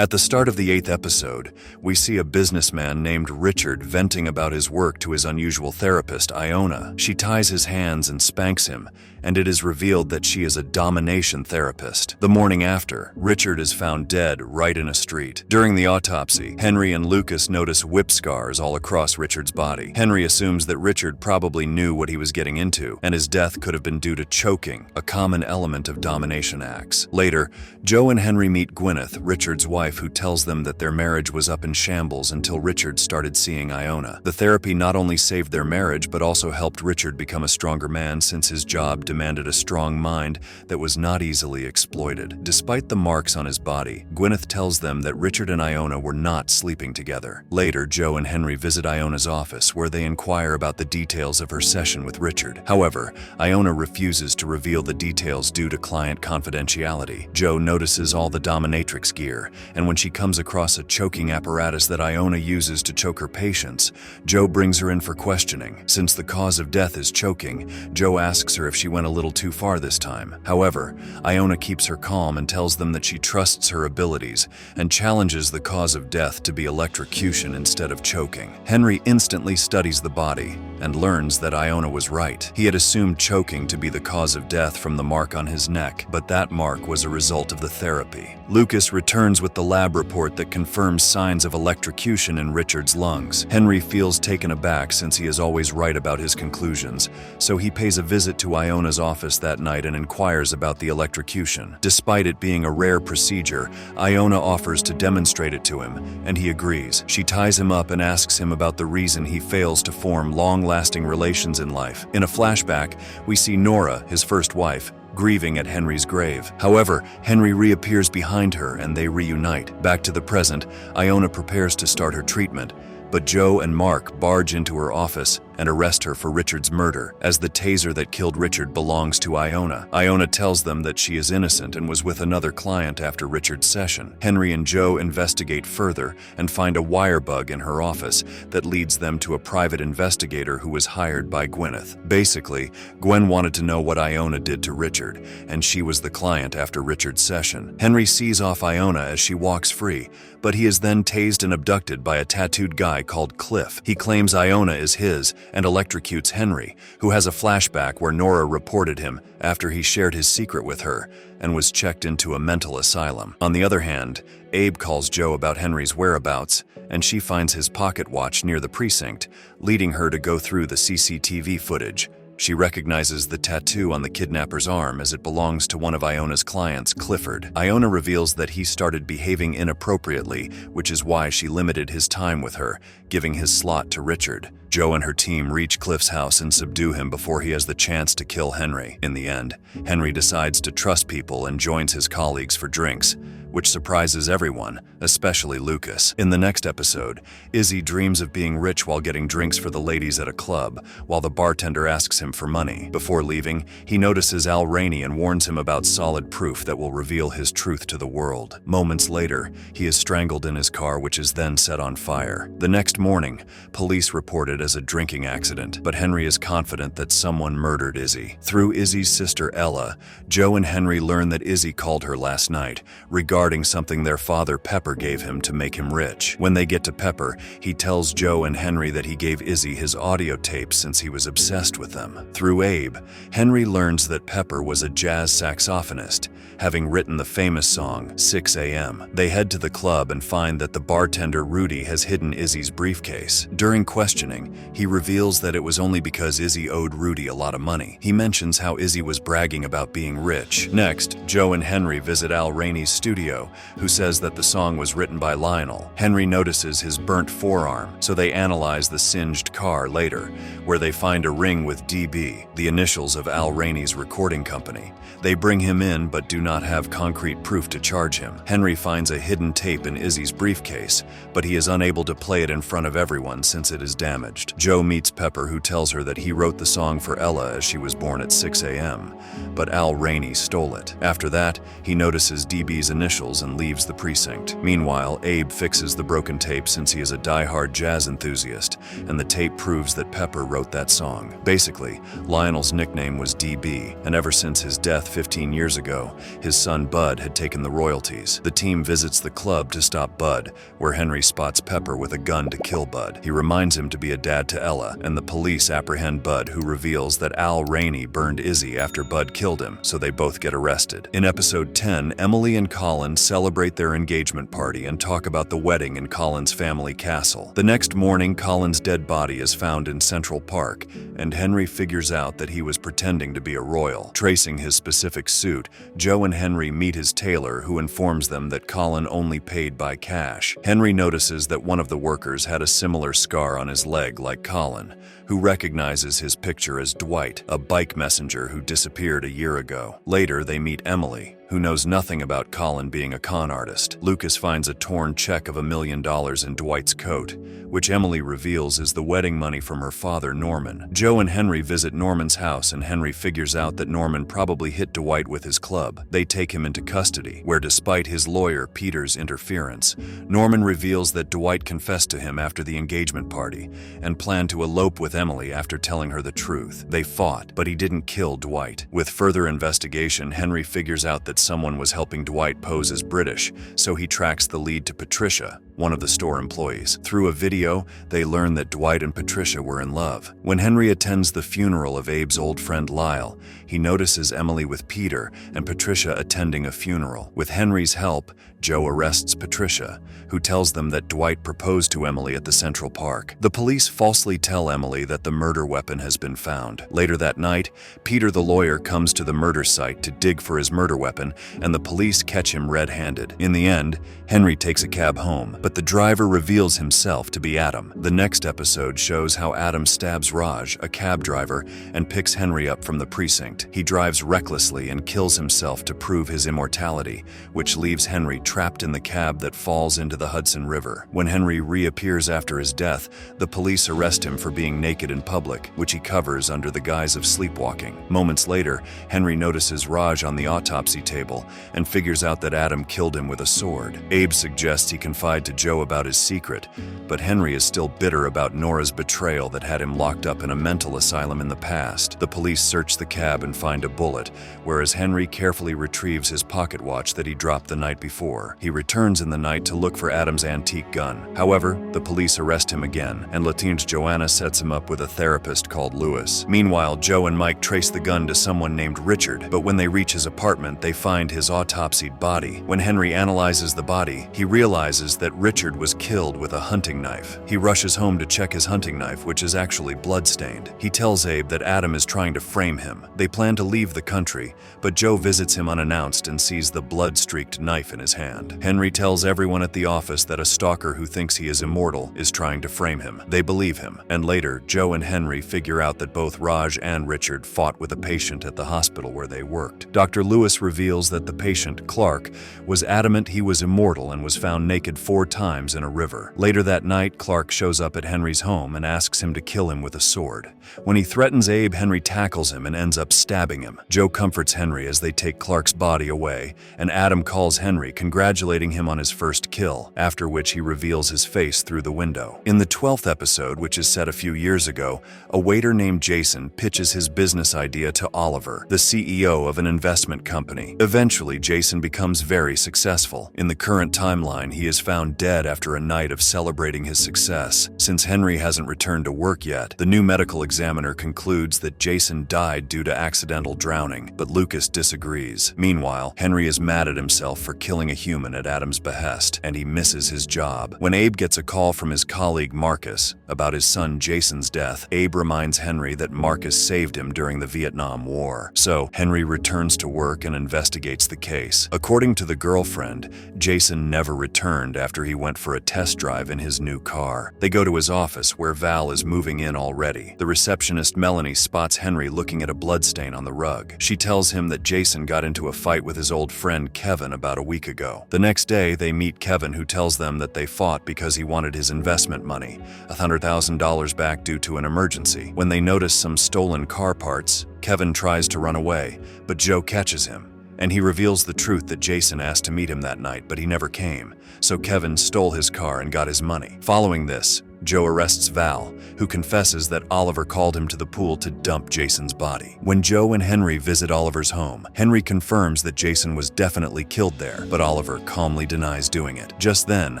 At the start of the 8th episode, we see a businessman named Richard venting about his work to his unusual therapist, Iona. She ties his hands and spanks him, and it is revealed that she is a domination therapist. The morning after, Richard is found dead right in a street. During the autopsy, Henry and Lucas notice whip scars all across Richard's body. Henry assumes that Richard probably knew what he was getting into, and his death could have been due to choking, a common element of domination acts. Later, Joe and Henry meet Gwyneth, Richard's wife, who tells them that their marriage was up in shambles until Richard started seeing Iona. The therapy not only saved their marriage, but also helped Richard become a stronger man, since his job demanded a strong mind that was not easily exploited. Despite the marks on his body, Gwyneth tells them that Richard and Iona were not sleeping together. Later, Joe and Henry visit Iona's office, where they inquire about the details of her session with Richard. However, Iona refuses to reveal the details due to client confidentiality. Joe notices all the dominatrix gear, and when she comes across a choking apparatus that Iona uses to choke her patients, Joe brings her in for questioning. Since the cause of death is choking, Joe asks her if she went a little too far this time. However, Iona keeps her calm and tells them that she trusts her abilities and challenges the cause of death to be electrocution instead of choking. Henry instantly studies the body and learns that Iona was right. He had assumed choking to be the cause of death from the mark on his neck, but that mark was a result of the therapy. Lucas returns with the lab report that confirms signs of electrocution in Richard's lungs. Henry feels taken aback since he is always right about his conclusions, so he pays a visit to Iona's office that night and inquires about the electrocution. Despite it being a rare procedure, Iona offers to demonstrate it to him, and he agrees. She ties him up and asks him about the reason he fails to form long-lasting relations in life. In a flashback, we see Nora, his first wife, grieving at Henry's grave. However, Henry reappears behind her and they reunite. Back to the present, Iona prepares to start her treatment, but Joe and Mark barge into her office and arrest her for Richard's murder, as the taser that killed Richard belongs to Iona. Iona tells them that she is innocent and was with another client after Richard's session. Henry and Joe investigate further and find a wire bug in her office that leads them to a private investigator who was hired by Gwyneth. Basically, Gwen wanted to know what Iona did to Richard, and she was the client after Richard's session. Henry sees off Iona as she walks free, but he is then tased and abducted by a tattooed guy called Cliff. He claims Iona is his and electrocutes Henry, who has a flashback where Nora reported him after he shared his secret with her and was checked into a mental asylum. On the other hand, Abe calls Joe about Henry's whereabouts, and she finds his pocket watch near the precinct, leading her to go through the CCTV footage. She recognizes the tattoo on the kidnapper's arm as it belongs to one of Iona's clients, Clifford. Iona reveals that he started behaving inappropriately, which is why she limited his time with her, giving his slot to Richard. Joe and her team reach Cliff's house and subdue him before he has the chance to kill Henry. In the end, Henry decides to trust people and joins his colleagues for drinks, which surprises everyone, especially Lucas. In the next episode, Izzy dreams of being rich while getting drinks for the ladies at a club, while the bartender asks him for money. Before leaving, he notices Al Rainey and warns him about solid proof that will reveal his truth to the world. Moments later, he is strangled in his car, which is then set on fire. The next morning, police report it as a drinking accident, but Henry is confident that someone murdered Izzy. Through Izzy's sister Ella, Joe and Henry learn that Izzy called her last night, regarding something their father Pepper gave him to make him rich. When they get to Pepper, he tells Joe and Henry that he gave Izzy his audio tapes since he was obsessed with them. Through Abe, Henry learns that Pepper was a jazz saxophonist, having written the famous song 6 a.m. They head to the club and find that the bartender Rudy has hidden Izzy's briefcase. During questioning, he reveals that it was only because Izzy owed Rudy a lot of money. He mentions how Izzy was bragging about being rich. Next, Joe and Henry visit Al Rainey's studio, who says that the song was written by Lionel. Henry notices his burnt forearm, so they analyze the singed car later, where they find a ring with DB, the initials of Al Rainey's recording company. They bring him in but do not have concrete proof to charge him. Henry finds a hidden tape in Izzy's briefcase, but he is unable to play it in front of everyone since it is damaged. Joe meets Pepper, who tells her that he wrote the song for Ella as she was born at 6 a.m., but Al Rainey stole it. After that, he notices DB's initials and leaves the precinct. Meanwhile, Abe fixes the broken tape since he is a die-hard jazz enthusiast, and the tape proves that Pepper wrote that song. Basically, Emily, Lionel's nickname was DB, and ever since his death 15 years ago, his son Bud had taken the royalties. The team visits the club to stop Bud, where Henry spots Pepper with a gun to kill Bud. He reminds him to be a dad to Ella, and the police apprehend Bud, who reveals that Al Rainey burned Izzy after Bud killed him, so they both get arrested. In episode 10, Emily and Colin celebrate their engagement party and talk about the wedding in Colin's family castle. The next morning, Colin's dead body is found in Central Park, and Henry figures out that he was pretending to be a royal. Tracing his specific suit, Joe and Henry meet his tailor, who informs them that Colin only paid by cash. Henry notices that one of the workers had a similar scar on his leg like Colin, who recognizes his picture as Dwight, a bike messenger who disappeared a year ago. Later, they meet Emily, who knows nothing about Colin being a con artist. Lucas finds a torn check of $1 million in Dwight's coat, which Emily reveals is the wedding money from her father, Norman. Joe and Henry visit Norman's house, and Henry figures out that Norman probably hit Dwight with his club. They take him into custody, where despite his lawyer, Peter's interference, Norman reveals that Dwight confessed to him after the engagement party and planned to elope with Emily after telling her the truth. They fought, but he didn't kill Dwight. With further investigation, Henry figures out that someone was helping Dwight pose as British, so he tracks the lead to Patricia, one of the store employees. Through a video, they learn that Dwight and Patricia were in love. When Henry attends the funeral of Abe's old friend Lyle, he notices Emily with Peter and Patricia attending a funeral. With Henry's help, Joe arrests Patricia, who tells them that Dwight proposed to Emily at the Central Park. The police falsely tell Emily that the murder weapon has been found. Later that night, Peter the lawyer comes to the murder site to dig for his murder weapon, and the police catch him red-handed. In the end, Henry takes a cab home, but the driver reveals himself to be Adam. The next episode shows how Adam stabs Raj, a cab driver, and picks Henry up from the precinct. He drives recklessly and kills himself to prove his immortality, which leaves Henry trapped in the cab that falls into the Hudson River. When Henry reappears after his death, the police arrest him for being naked in public, which he covers under the guise of sleepwalking. Moments later, Henry notices Raj on the autopsy table and figures out that Adam killed him with a sword. Abe suggests he confide to Joe about his secret, but Henry is still bitter about Nora's betrayal that had him locked up in a mental asylum in the past. The police search the cab and find a bullet, whereas Henry carefully retrieves his pocket watch that he dropped the night before. He returns in the night to look for Adam's antique gun. However, the police arrest him again, and Latine's Joanna sets him up with a therapist called Lewis. Meanwhile, Joe and Mike trace the gun to someone named Richard, but when they reach his apartment, they find his autopsied body. When Henry analyzes the body, he realizes that Richard was killed with a hunting knife. He rushes home to check his hunting knife, which is actually bloodstained. He tells Abe that Adam is trying to frame him. They plan to leave the country, but Joe visits him unannounced and sees the blood-streaked knife in his hand. Henry tells everyone at the office that a stalker who thinks he is immortal is trying to frame him. They believe him, and later, Joe and Henry figure out that both Raj and Richard fought with a patient at the hospital where they worked. Dr. Lewis reveals that the patient, Clark, was adamant he was immortal and was found naked 4 times in a river. Later that night, Clark shows up at Henry's home and asks him to kill him with a sword. When he threatens Abe, Henry tackles him and ends up stabbing him. Joe comforts Henry as they take Clark's body away, and Adam calls Henry, congratulating him on his first kill, after which he reveals his face through the window. In the 12th episode, which is set a few years ago, a waiter named Jason pitches his business idea to Oliver, the CEO of an investment company. Eventually, Jason becomes very successful. In the current timeline, he is found dead after a night of celebrating his success. Since Henry hasn't returned to work yet, the new medical examiner concludes that Jason died due to accidental drowning, but Lucas disagrees. Meanwhile, Henry is mad at himself for killing a human at Adam's behest, and he misses his job. When Abe gets a call from his colleague Marcus about his son Jason's death, Abe reminds Henry that Marcus saved him during the Vietnam War. So, Henry returns to work and investigates the case. According to the girlfriend, Jason never returned after he went for a test drive in his new car. They go to his office, where Val is moving in already. The receptionist Melanie spots Henry looking at a bloodstain on the rug. She tells him that Jason got into a fight with his old friend Kevin about a week ago. The next day, they meet Kevin, who tells them that they fought because he wanted his investment money, $100,000 back due to an emergency. When they notice some stolen car parts, Kevin tries to run away, but Joe catches him, and he reveals the truth that Jason asked to meet him that night, but he never came, so Kevin stole his car and got his money. Following this, Joe arrests Val, who confesses that Oliver called him to the pool to dump Jason's body. When Joe and Henry visit Oliver's home, Henry confirms that Jason was definitely killed there, but Oliver calmly denies doing it. Just then,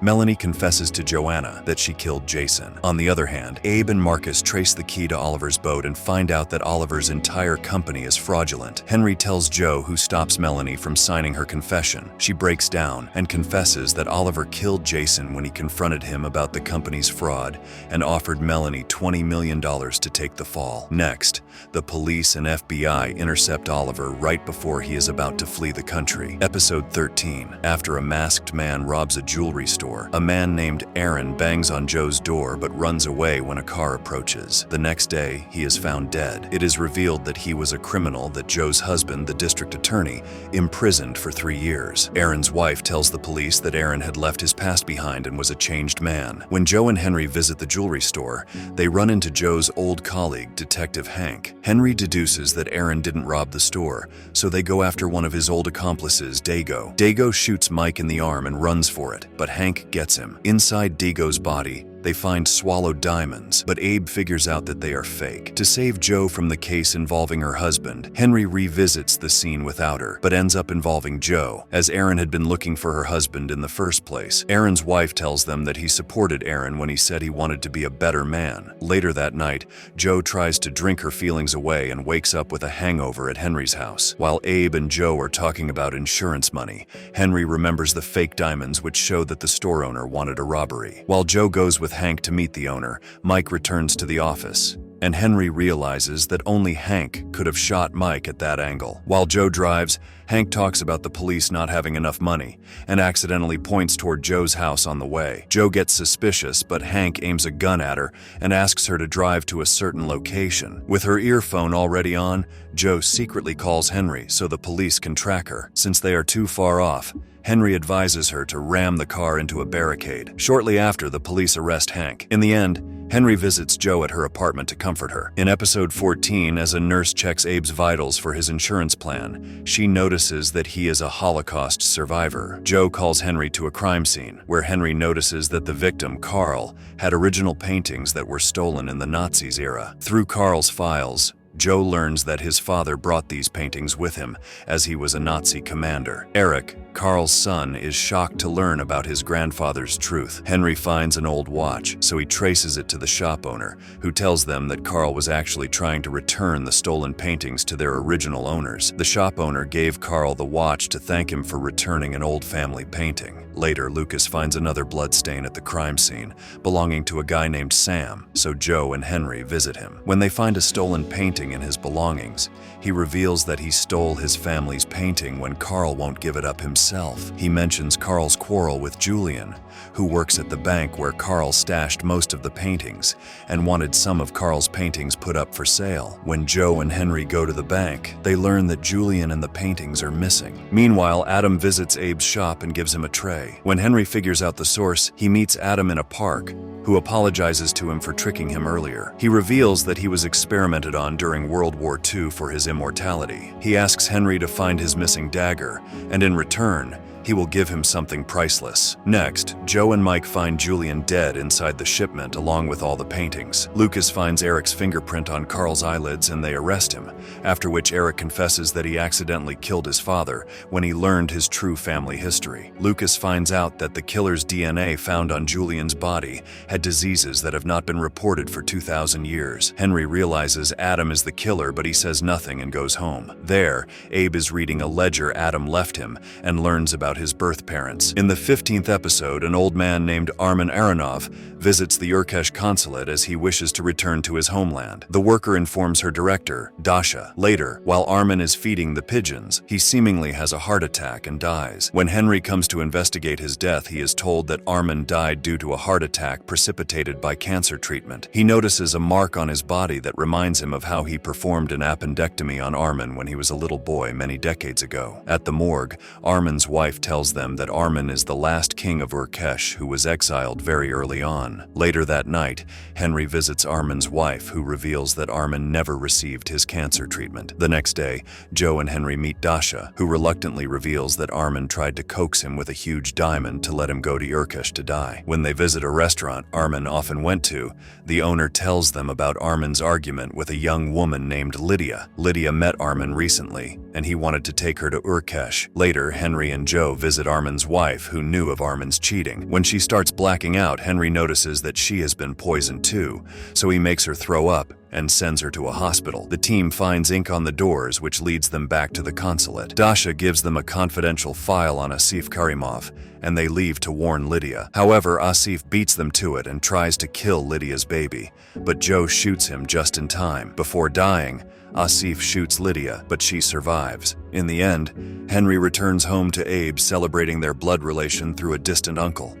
Melanie confesses to Joanna that she killed Jason. On the other hand, Abe and Marcus trace the key to Oliver's boat and find out that Oliver's entire company is fraudulent. Henry tells Joe, who stops Melanie from signing her confession. She breaks down and confesses that Oliver killed Jason when he confronted him about the company's fraud and offered Melanie $20 million to take the fall. Next, the police and FBI intercept Oliver right before he is about to flee the country. Episode 13. After a masked man robs a jewelry store, a man named Aaron bangs on Joe's door but runs away when a car approaches. The next day, he is found dead. It is revealed that he was a criminal that Joe's husband, the district attorney, imprisoned for 3 years. Aaron's wife tells the police that Aaron had left his past behind and was a changed man. When Joe and Henry visit the jewelry store, they run into Joe's old colleague, Detective Hank. Henry deduces that Aaron didn't rob the store, so they go after one of his old accomplices, Dago. Dago shoots Mike in the arm and runs for it, but Hank gets him. Inside Dago's body, they find swallowed diamonds, but Abe figures out that they are fake. To save Joe from the case involving her husband, Henry revisits the scene without her, but ends up involving Joe, as Aaron had been looking for her husband in the first place. Aaron's wife tells them that he supported Aaron when he said he wanted to be a better man. Later that night, Joe tries to drink her feelings away and wakes up with a hangover at Henry's house. While Abe and Joe are talking about insurance money, Henry remembers the fake diamonds which show that the store owner wanted a robbery. While Joe goes with Hank to meet the owner, Mike returns to the office, and Henry realizes that only Hank could have shot Mike at that angle. While Joe drives, Hank talks about the police not having enough money and accidentally points toward Joe's house on the way. Joe gets suspicious, but Hank aims a gun at her and asks her to drive to a certain location. With her earphone already on, Joe secretly calls Henry so the police can track her. Since they are too far off, Henry advises her to ram the car into a barricade. Shortly after, the police arrest Hank. In the end, Henry visits Joe at her apartment to comfort her. In episode 14, as a nurse checks Abe's vitals for his insurance plan, she notices that he is a Holocaust survivor. Joe calls Henry to a crime scene, where Henry notices that the victim, Carl, had original paintings that were stolen in the Nazis era. Through Carl's files, Joe learns that his father brought these paintings with him as he was a Nazi commander. Eric, Carl's son, is shocked to learn about his grandfather's truth. Henry finds an old watch, so he traces it to the shop owner, who tells them that Carl was actually trying to return the stolen paintings to their original owners. The shop owner gave Carl the watch to thank him for returning an old family painting. Later, Lucas finds another bloodstain at the crime scene, belonging to a guy named Sam, so Joe and Henry visit him. When they find a stolen painting in his belongings, he reveals that he stole his family's painting when Carl won't give it up himself. He mentions Carl's quarrel with Julian, who works at the bank where Carl stashed most of the paintings and wanted some of Carl's paintings put up for sale. When Joe and Henry go to the bank, they learn that Julian and the paintings are missing. Meanwhile, Adam visits Abe's shop and gives him a tray. When Henry figures out the source, he meets Adam in a park, who apologizes to him for tricking him earlier. He reveals that he was experimented on during World War II for his immortality. He asks Henry to find his missing dagger, and in return, he will give him something priceless. Next, Joe and Mike find Julian dead inside the shipment along with all the paintings. Lucas finds Eric's fingerprint on Carl's eyelids and they arrest him, after which Eric confesses that he accidentally killed his father when he learned his true family history. Lucas finds out that the killer's DNA found on Julian's body had diseases that have not been reported for 2,000 years. Henry realizes Adam is the killer, but he says nothing and goes home. There, Abe is reading a ledger Adam left him and learns about his birth parents. In the 15th episode, an old man named Armin Aronov visits the Urkesh consulate as he wishes to return to his homeland. The worker informs her director, Dasha. Later, while Armin is feeding the pigeons, he seemingly has a heart attack and dies. When Henry comes to investigate his death, he is told that Armin died due to a heart attack precipitated by cancer treatment. He notices a mark on his body that reminds him of how he performed an appendectomy on Armin when he was a little boy many decades ago. At the morgue, Armin's wife tells them that Armin is the last king of Urkesh who was exiled very early on. Later that night, Henry visits Armin's wife, who reveals that Armin never received his cancer treatment. The next day, Joe and Henry meet Dasha, who reluctantly reveals that Armin tried to coax him with a huge diamond to let him go to Urkesh to die. When they visit a restaurant Armin often went to, the owner tells them about Armin's argument with a young woman named Lydia. Lydia met Armin recently, and he wanted to take her to Urkesh. Later, Henry and Joe visit Armin's wife, who knew of Armin's cheating. When she starts blacking out, Henry notices that she has been poisoned too, so he makes her throw up and sends her to a hospital. The team finds ink on the doors, which leads them back to the consulate. Dasha gives them a confidential file on Asif Karimov, and they leave to warn Lydia. However, Asif beats them to it and tries to kill Lydia's baby, but Joe shoots him just in time. Before dying, Asif shoots Lydia, but she survives. In the end, Henry returns home to Abe, celebrating their blood relation through a distant uncle.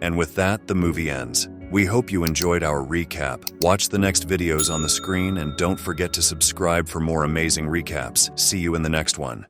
And with that, the movie ends. We hope you enjoyed our recap. Watch the next videos on the screen and don't forget to subscribe for more amazing recaps. See you in the next one.